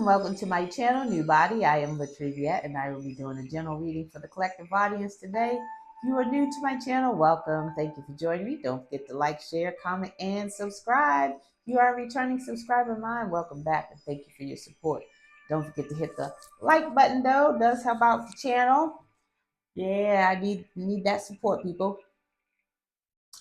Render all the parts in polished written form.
and welcome to my channel, NUBODI. I am Latrivia, and I will be doing a general reading for the collective audience today. If you are new to my channel, welcome. Thank you for joining me. Don't forget to like, share, comment, and subscribe. If you are a returning subscriber of mine, welcome back, and thank you for your support. Don't forget to hit the like button, though. It does help out the channel. Yeah, I need that support, people.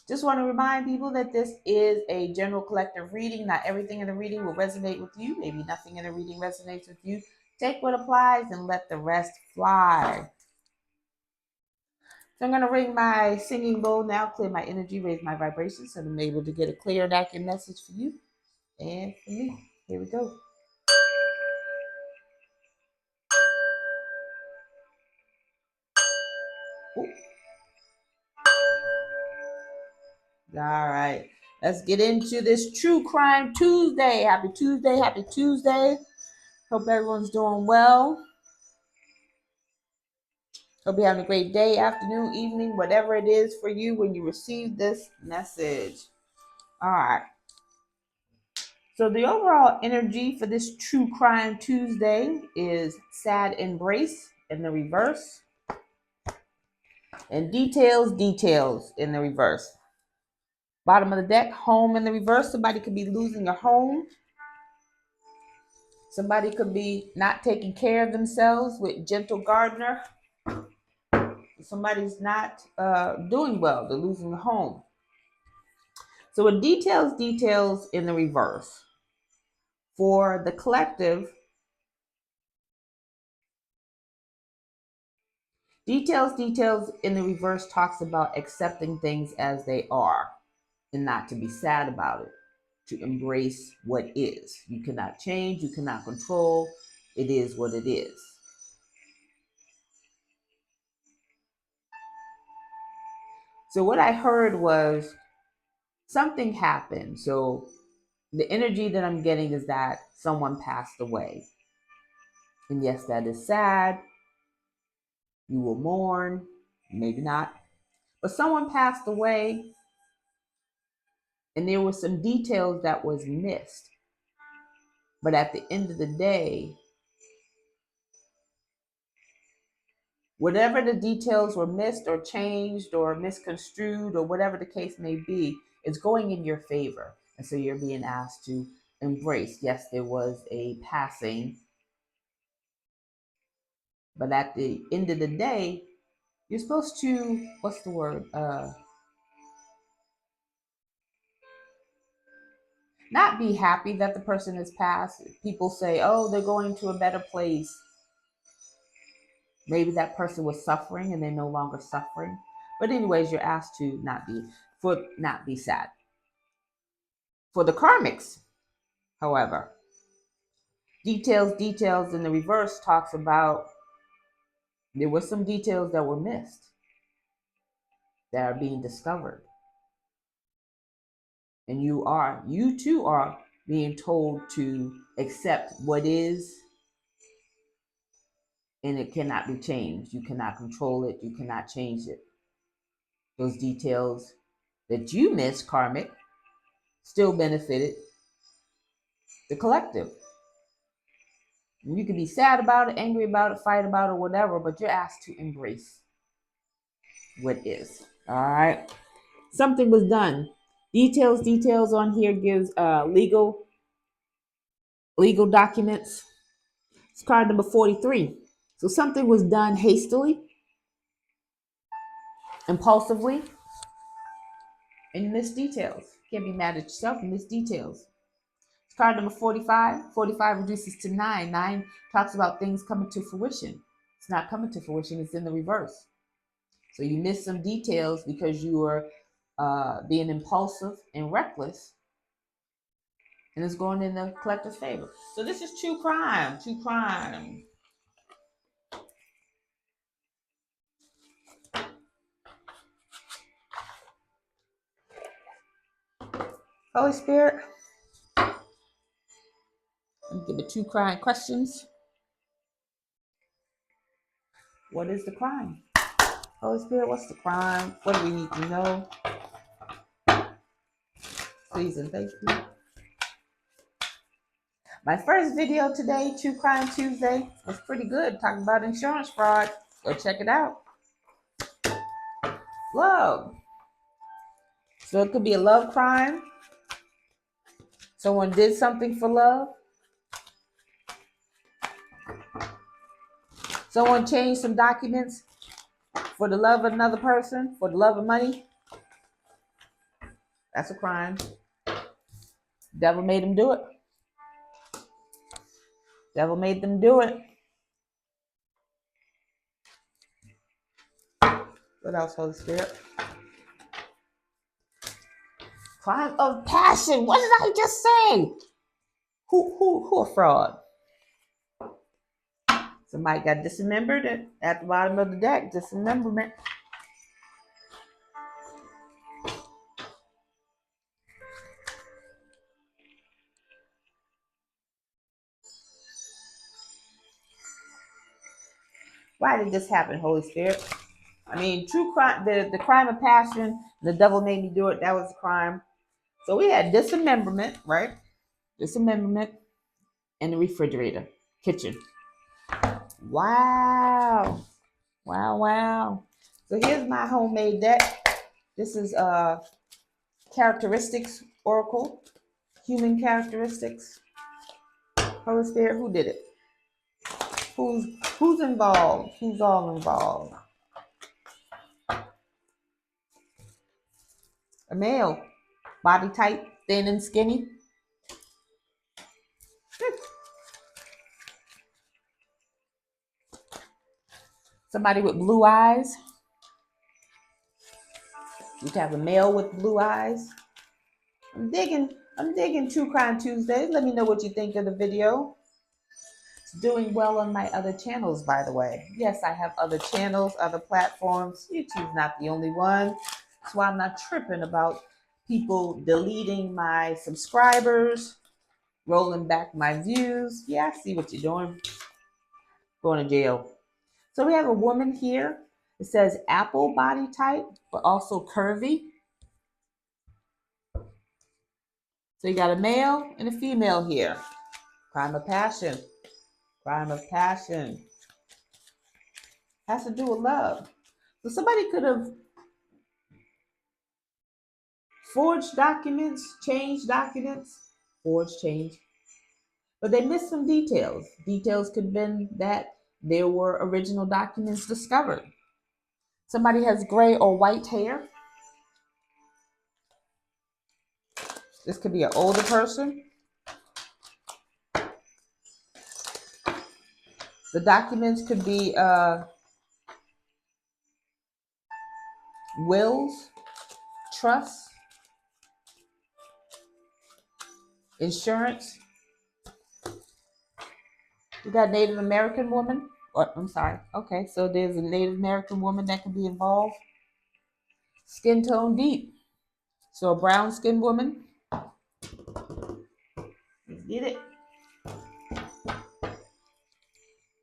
Just want to remind people that this is a general collective reading. Not everything in the reading will resonate with you. Maybe nothing in the reading resonates with you. Take what applies and let the rest fly. So I'm going to ring my singing bowl now, clear my energy, raise my vibrations, so I'm able to get a clear and accurate message for you and for me. Here we go. Ooh. All right, let's get into this True Crime Tuesday. Happy Tuesday, happy Tuesday. Hope everyone's doing well. Hope you're having a great day, afternoon, evening, whatever it is for you when you receive this message. All right. So the overall energy for this True Crime Tuesday is sad embrace in the reverse and details in the reverse. Bottom of the deck, home in the reverse. Somebody could be losing a home. Somebody could be not taking care of themselves with gentle gardener. Somebody's not doing well. They're losing a home. So with details in the reverse. For the collective, details in the reverse talks about accepting things as they are and not to be sad about it, to embrace what is. You cannot change, you cannot control. It is what it is. So what I heard was something happened. So the energy that I'm getting is that someone passed away. And yes, that is sad. You will mourn, maybe not. But someone passed away and there were some details that was missed. But at the end of the day, whatever the details were missed or changed or misconstrued or whatever the case may be, it's going in your favor. And so you're being asked to embrace. Yes, there was a passing. But at the end of the day, you're supposed to, what's the word? Not be happy that the person has passed. People say, oh, they're going to a better place. Maybe that person was suffering and they're no longer suffering. But anyways, you're asked to not be sad. For the karmics, however, details in the reverse talks about there were some details that were missed that are being discovered. And you too are being told to accept what is, and it cannot be changed. You cannot control it. You cannot change it. Those details that you missed, karmic, still benefited the collective. And you can be sad about it, angry about it, fight about it, whatever, but you're asked to embrace what is. All right. Something was done. Details on here gives legal documents. It's card number 43. So something was done hastily, impulsively, and missed details. Can't be mad at yourself, missed details. It's card number 45. 45 reduces to 9. 9 talks about things coming to fruition. It's not coming to fruition, it's in the reverse. So you missed some details because you were being impulsive and reckless, and it's going in the collector's favor. So this is true crime. True crime. Holy Spirit, give it true crime questions. What is the crime? Holy Spirit, what's the crime? What do we need to know? Please and thank you. My first video today, True Crime Tuesday, was pretty good, talking about insurance fraud. Go check it out. Love. So it could be a love crime. Someone did something for love. Someone changed some documents for the love of another person, for the love of money. That's a crime. Devil made them do it. Devil made them do it. What else, Holy Spirit? Crime of passion. What did I just say? Who a fraud? Somebody got dismembered at the bottom of the deck. Dismemberment. Why did this happen, Holy Spirit? I mean, true crime, the crime of passion, the devil made me do it, that was a crime. So we had dismemberment, right? Dismemberment in the refrigerator, kitchen. Wow. Wow, wow. So here's my homemade deck. This is characteristics oracle, human characteristics. Holy Spirit, who did it? Who's involved? Who's all involved? A male, body type, thin and skinny. Somebody with blue eyes. You can have a male with blue eyes. I'm digging True Crime Tuesdays. Let me know what you think of the video. It's doing well on my other channels, by the way. Yes, I have other channels, other platforms. YouTube's not the only one. That's why I'm not tripping about people deleting my subscribers, rolling back my views. Yeah, I see what you're doing. Going to jail. So we have a woman here. It says apple body type, but also curvy. So you got a male and a female here. Crime of passion. Crime of passion. Has to do with love. So somebody could have forged documents, changed documents, forged, changed. But they missed some details. Details could have been that there were original documents discovered. Somebody has gray or white hair. This could be an older person. The documents could be wills, trusts, insurance. We got Native American woman. What? I'm sorry. Okay, so there's a Native American woman that could be involved. Skin tone deep. So a brown skinned woman. Let's get it.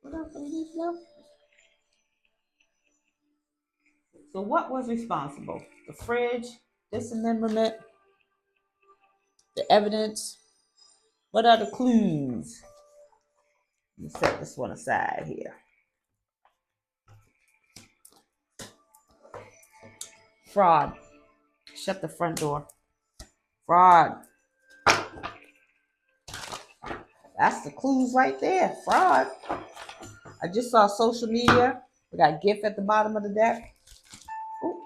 What else do we need to know? So what was responsible? The fridge, dismemberment, the evidence. What are the clues? Let me set this one aside here. Fraud. Shut the front door. Fraud. That's the clues right there. Fraud. I just saw social media. We got gift at the bottom of the deck. Ooh.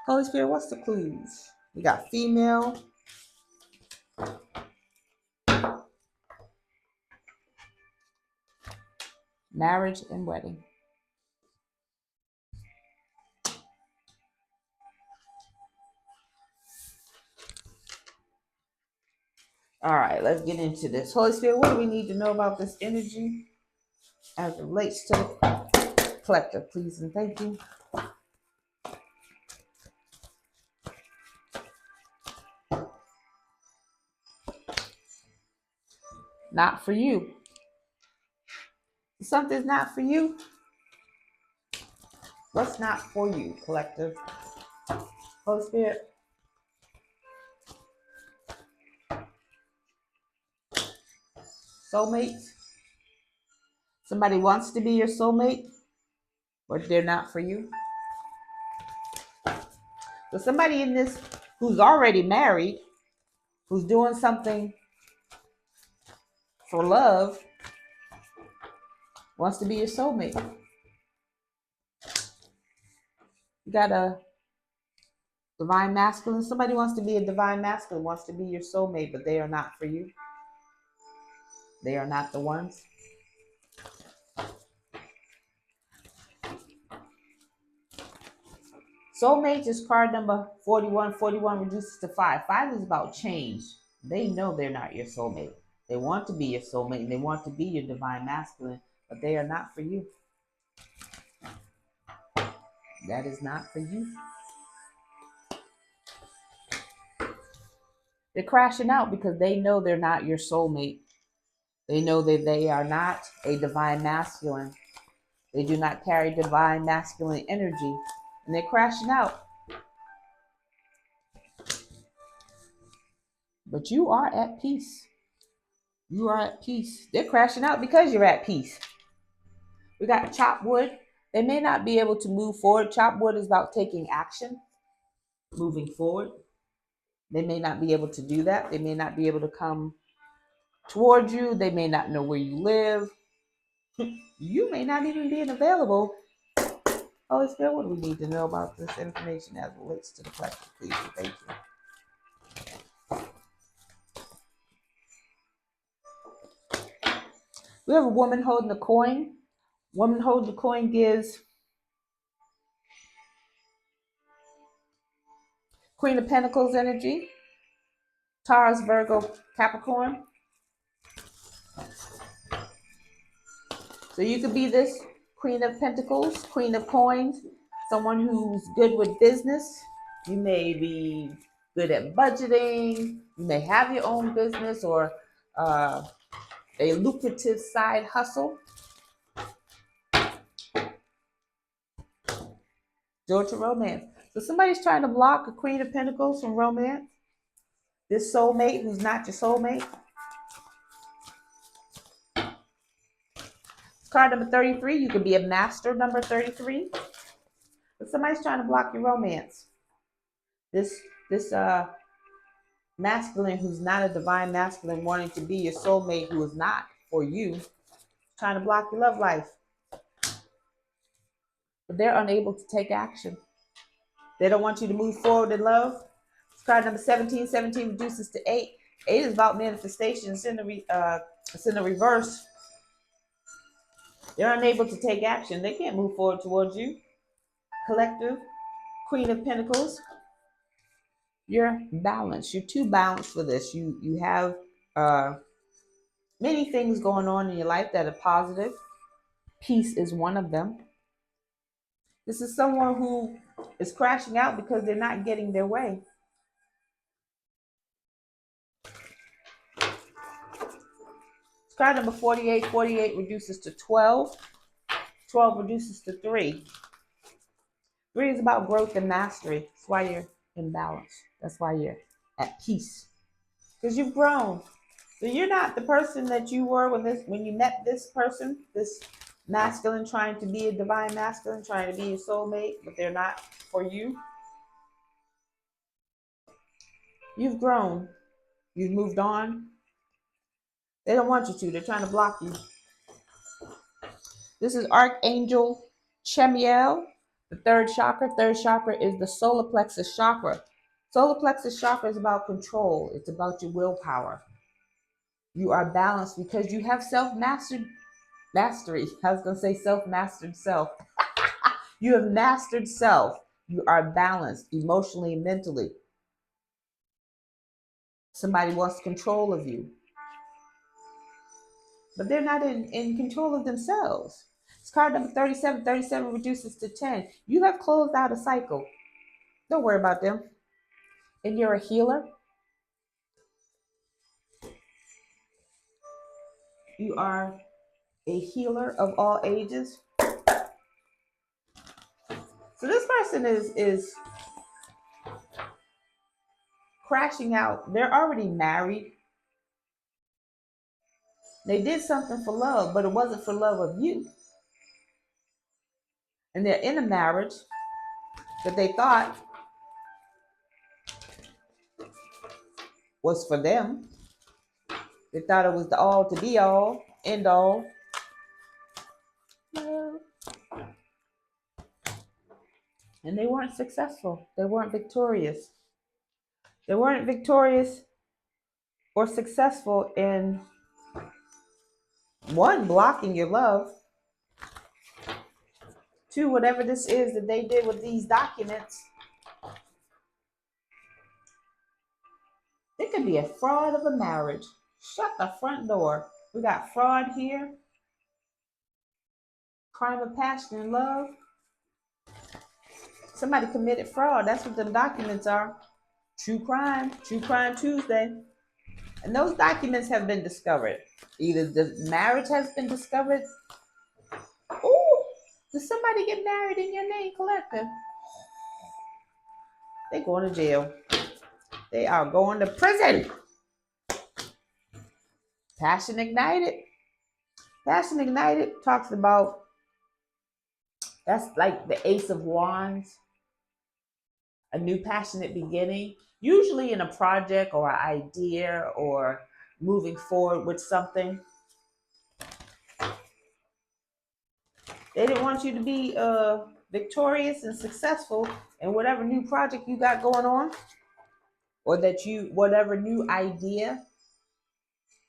Holy Spirit, what's the clues? We got female. Marriage and wedding. All right, let's get into this. Holy Spirit, what do we need to know about this energy as it relates to the collective, please and thank you. Not for you. If something's not for you, what's not for you, collective? Holy Spirit. Soulmates. Somebody wants to be your soulmate, but they're not for you. So somebody in this who's already married, who's doing something for love, wants to be your soulmate. You got a divine masculine. Somebody wants to be a divine masculine, wants to be your soulmate, but they are not for you. They are not the ones. Soulmate is card number 41. 41 reduces to 5. 5 is about change. They know they're not your soulmate. They want to be your soulmate and they want to be your divine masculine, but they are not for you. That is not for you. They're crashing out because they know they're not your soulmate. They know that they are not a divine masculine. They do not carry divine masculine energy, and they're crashing out. But you are at peace. You are at peace. They're crashing out because you're at peace. We got chop wood. They may not be able to move forward. Chop wood is about taking action, moving forward. They may not be able to do that. They may not be able to come towards you. They may not know where you live. You may not even be available. Holy Spirit, what do we need to know about this information as it relates to the collective, please? Thank you. We have a woman holding a coin. Woman holding the coin gives Queen of Pentacles energy, Taurus, Virgo, Capricorn. So you could be this Queen of Pentacles, Queen of Coins, someone who's good with business. You may be good at budgeting. You may have your own business or a lucrative side hustle. Door to romance. So somebody's trying to block a Queen of Pentacles from romance. This soulmate who's not your soulmate. Card number 33. You could be a master number 33. But somebody's trying to block your romance. This masculine who's not a divine masculine wanting to be your soulmate who is not for you, trying to block your love life. But they're unable to take action. They don't want you to move forward in love. Card number 17. 17 reduces to 8. 8 is about manifestation. It's in the reverse. They're unable to take action. They can't move forward towards you. Collective, Queen of Pentacles. You're balanced. You're too balanced for this. You have many things going on in your life that are positive. Peace is one of them. This is someone who is crashing out because they're not getting their way. Card number 48. 48 reduces to 12. 12 reduces to 3. 3 is about growth and mastery. That's why you're in balance. That's why you're at peace. Because you've grown. So you're not the person that you were when you met this person, this masculine trying to be a divine masculine, trying to be your soulmate, but they're not for you. You've grown. You've moved on. They don't want you to. They're trying to block you. This is Archangel Chemiel, the third chakra. Third chakra is the solar plexus chakra. Solar plexus chakra is about control. It's about your willpower. You are balanced because you have mastery. I was going to say self-mastered self. You have mastered self. You are balanced emotionally and mentally. Somebody wants control of you. But they're not in control of themselves. It's card number 37. 37 reduces to 10. You have closed out a cycle. Don't worry about them. And you're a healer. You are a healer of all ages. So this person is crashing out. They're already married. They did something for love, but it wasn't for love of you. And they're in a marriage that they thought was for them. They thought it was the all to be all, end all. And they weren't successful. They weren't victorious. They weren't victorious or successful in one, blocking your love. Two, whatever this is that they did with these documents, it could be a fraud of a marriage. Shut the front door. We got fraud here, crime of passion and love. Somebody committed fraud. That's what the documents are. True Crime Tuesday. And those documents have been discovered. Either the marriage has been discovered. Oh, did somebody get married in your name, Collective? They going to jail. They are going to prison. Passion Ignited. Passion Ignited talks about, that's like the Ace of Wands, a new passionate beginning, usually in a project or an idea or moving forward with something. They didn't want you to be victorious and successful in whatever new project you got going on, or that you, whatever new idea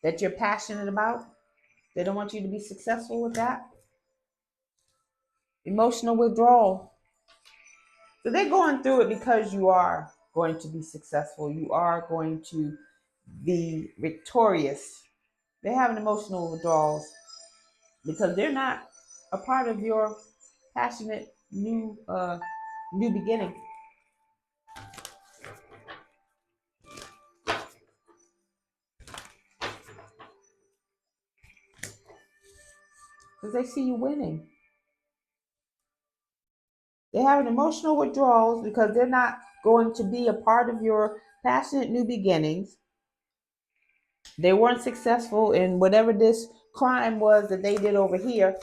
that you're passionate about. They don't want you to be successful with that. Emotional withdrawal. So they're going through it because you are going to be successful. You are going to be victorious. They have an emotional withdrawals because they're not a part of your passionate new beginning. Because they see you winning. They have an emotional withdrawals because they're not going to be a part of your passionate new beginnings. They weren't successful in whatever this crime was that they did over here.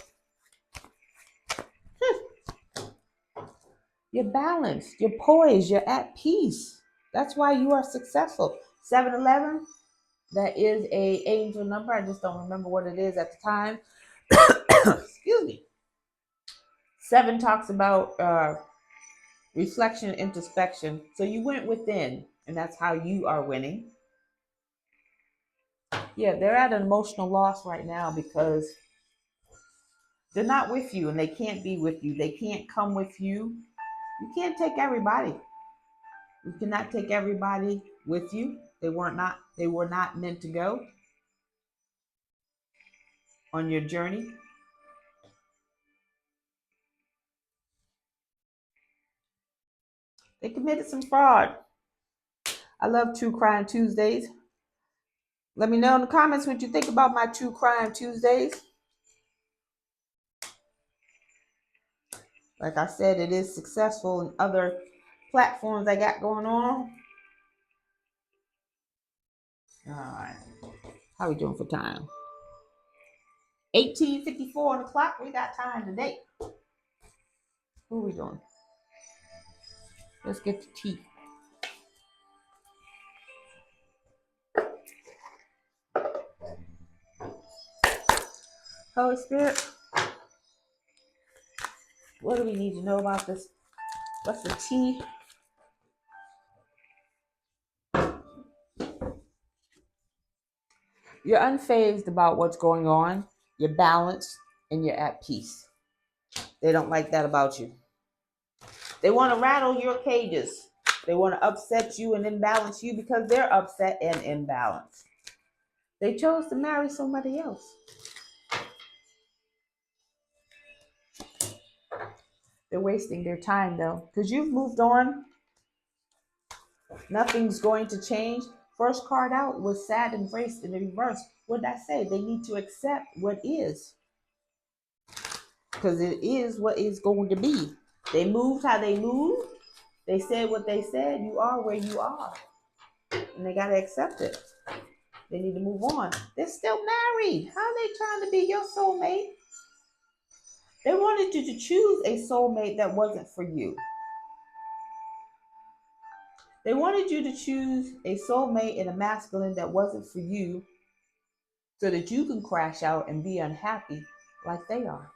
You're balanced, you're poised, you're at peace. That's why you are successful. 7-Eleven, that is a angel number. I just don't remember what it is at the time. Excuse me. 7 talks about reflection and introspection. So you went within, and that's how you are winning. Yeah, they're at an emotional loss right now because they're not with you and they can't be with you. They can't come with you. You can't take everybody. You cannot take everybody with you. They were not meant to go on your journey. They committed some fraud. I love True Crime Tuesdays. Let me know in the comments what you think about my True Crime Tuesdays. Like I said, it is successful in other platforms I got going on. All right. How we doing for time? 18:54 on the clock. We got time today. Who are we doing? Let's get to tea. Holy Spirit, what do we need to know about this? What's the tea? You're unfazed about what's going on. You're balanced and you're at peace. They don't like that about you. They want to rattle your cages. They want to upset you and imbalance you because they're upset and imbalanced. They chose to marry somebody else. They're wasting their time though, because you've moved on. Nothing's going to change. First card out was sad embraced in the reverse. What did I say? They need to accept what is. Because it is what is going to be. They moved how they moved. They said what they said. You are where you are. And they got to accept it. They need to move on. They're still married. How are they trying to be your soulmate? They wanted you to choose a soulmate that wasn't for you. They wanted you to choose a soulmate and a masculine that wasn't for you so that you can crash out and be unhappy like they are.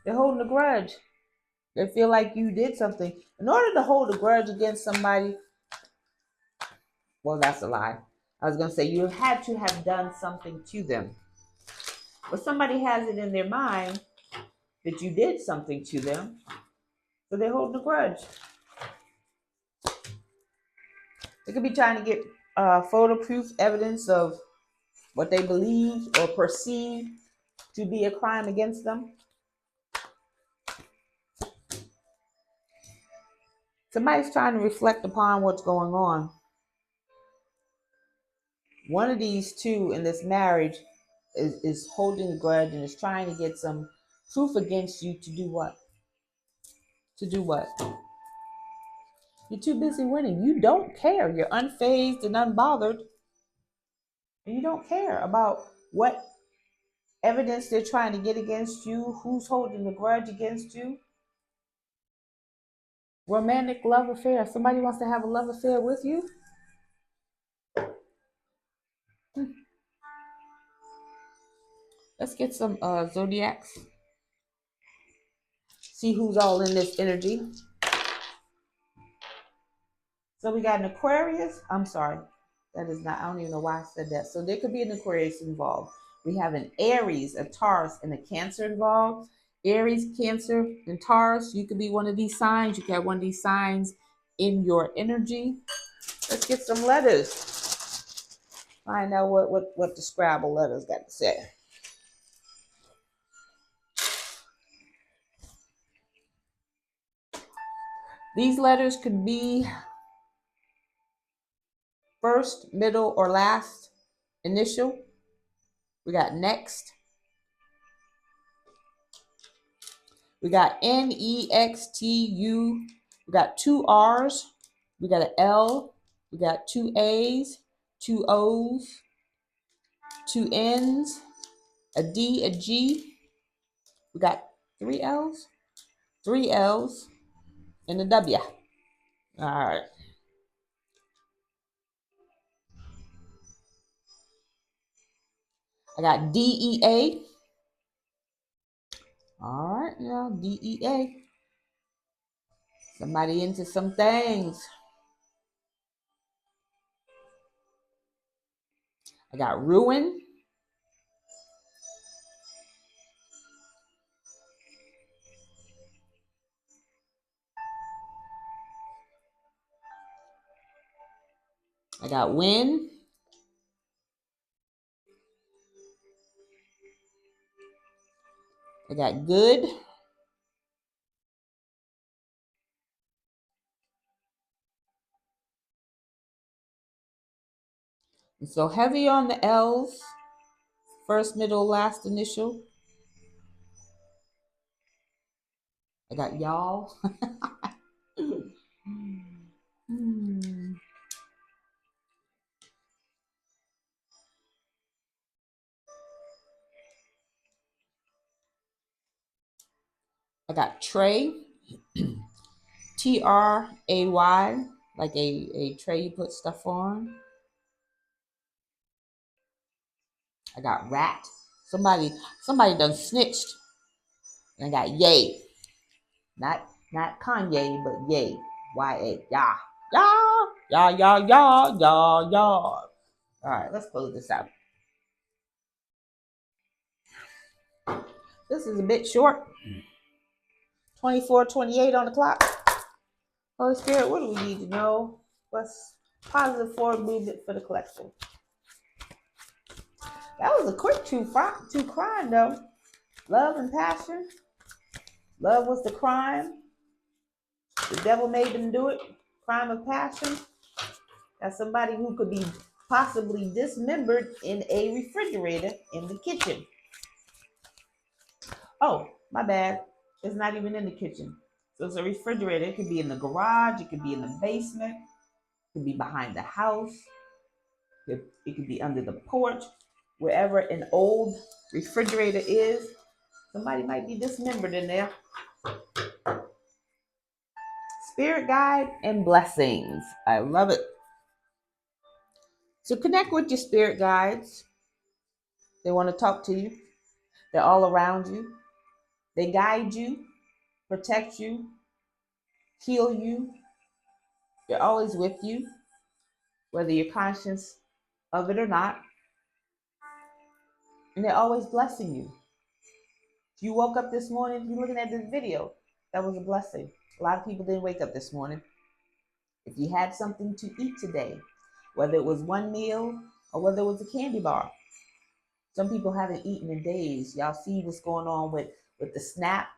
They're holding a grudge. They feel like you did something. In order to hold a grudge against somebody, well, that's a lie. I was going to say you had to have done something to them. But somebody has it in their mind that you did something to them, so they're holding a grudge. They could be trying to get photo proof evidence of what they believe or perceive to be a crime against them. Somebody's trying to reflect upon what's going on. One of these two in this marriage is holding a grudge and is trying to get some proof against you to do what? To do what? You're too busy winning. You don't care. You're unfazed and unbothered. And you don't care about what evidence they're trying to get against you, who's holding a grudge against you. Romantic love affair. Somebody wants to have a love affair with you. Let's get some zodiacs. See who's all in this energy. So we got an Aquarius. I'm sorry. That is not, I don't even know why I said that. So there could be an Aquarius involved. We have an Aries, a Taurus, and a Cancer involved. Aries, Cancer, and Taurus. You could be one of these signs. You could have one of these signs in your energy. Let's get some letters. Find out what the Scrabble letters got to say. These letters could be first, middle, or last initial. We got next. We got NEXTU. We got two R's. We got an L. We got two A's, two O's, two N's, a D, a G. We got three L's, and a W. All right. I got DEA. All right, now DEA. Somebody into some things. I got ruin. I got win. I got good. And so heavy on the L's. First, middle, last initial. I got y'all. I got tray. TRAY, like a tray you put stuff on. I got rat. Somebody done snitched. And I got yay. Not Kanye, but yay. YA. Yeah. Yeah. Yeah, yeah, yeah, yeah, yeah. All right, let's close this out. This is a bit short. 24:28 on the clock. Holy Spirit, what do we need to know? What's positive forward movement for the collective? That was a quick true crime, though. Love and passion. Love was the crime. The devil made them do it. Crime of passion. That's somebody who could be possibly dismembered in a refrigerator in the kitchen. Oh, my bad. It's not even in the kitchen. So it's a refrigerator. It could be in the garage. It could be in the basement. It could be behind the house. It could be under the porch, wherever an old refrigerator is. Somebody might be dismembered in there. Spirit guide and blessings. I love it. So connect with your spirit guides. They want to talk to you. They're all around you. They guide you, protect you, heal you. They're always with you, whether you're conscious of it or not. And they're always blessing you. If you woke up this morning, if you're looking at this video, that was a blessing. A lot of people didn't wake up this morning. If you had something to eat today, whether it was one meal or whether it was a candy bar. Some people haven't eaten in days. Y'all see what's going on with the SNAP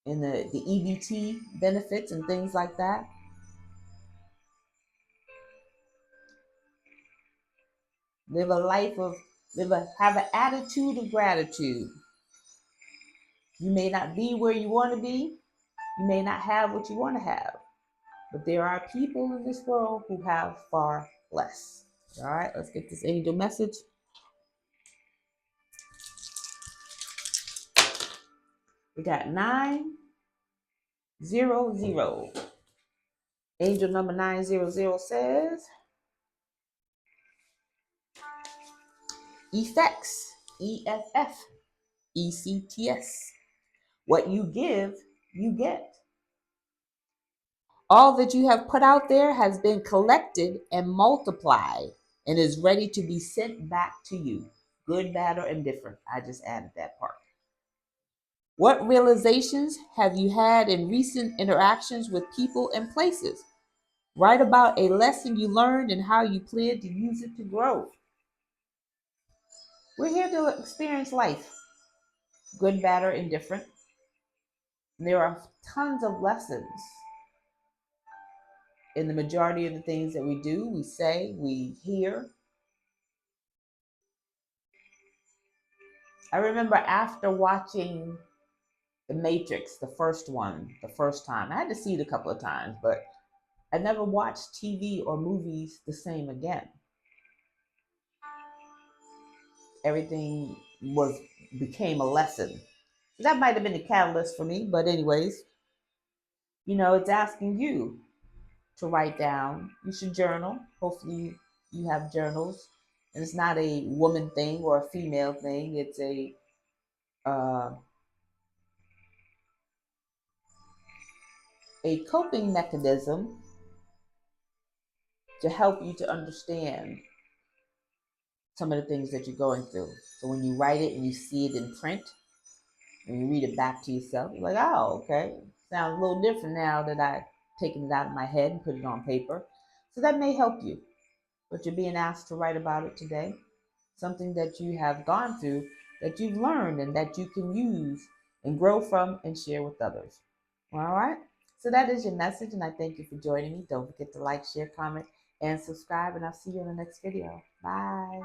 and the EBT benefits and things like that. Have an attitude of gratitude. You may not be where you want to be. You may not have what you want to have. But there are people in this world who have far less. All right, let's get this angel message. We got 900. Angel number 900 says, effects, EFF, ECTS. What you give, you get. All that you have put out there has been collected and multiplied and is ready to be sent back to you, good, bad, or indifferent. I just added that part. What realizations have you had in recent interactions with people and places? Write about a lesson you learned and how you plan to use it to grow. We're here to experience life, good, bad, or indifferent. There are tons of lessons in the majority of the things that we do, we say, we hear. I remember after watching The Matrix, the first time, I had to see it a couple of times, but I never watched TV or movies the same again. Everything became a lesson. That might have been a catalyst for me, but anyways, it's asking you to write down. You should journal. Hopefully you have journals. And it's not a woman thing or a female thing. It's a coping mechanism to help you to understand some of the things that you're going through. So when you write it and you see it in print, and you read it back to yourself, you're like, oh, okay. Sounds a little different now that I've taken it out of my head and put it on paper. So that may help you. But you're being asked to write about it today. Something that you have gone through, that you've learned, and that you can use and grow from and share with others. All right? So that is your message, and I thank you for joining me. Don't forget to like, share, comment, and subscribe, and I'll see you in the next video. Bye.